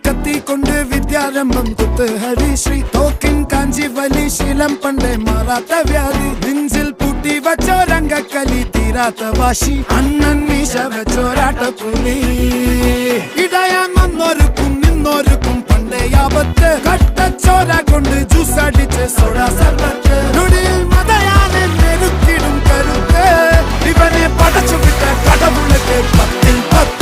കത്തി കൊണ്ട് വിദ്യാരംഭം കുത്ത് ഹരിശ്രീ തോക്കിൻ കാഞ്ചി വലി ശീലം പണ്ടേ മാറാത്ത വ്യാധി നെഞ്ചിൽ പൂട്ടി വച്ചോരംഗക്കലി തീരാത്ത വാശി അണ്ണൻ മീശ വെച്ചോരാട്ട പുലി ഇടയാൻ വന്നോർക്കും നിന്നോർക്കും പണ്ടേ ആപത്ത് കട്ടച്ചോര കൊണ്ട് ജ്യൂസ് അടിച്ച് സോഡ സർബത്ത്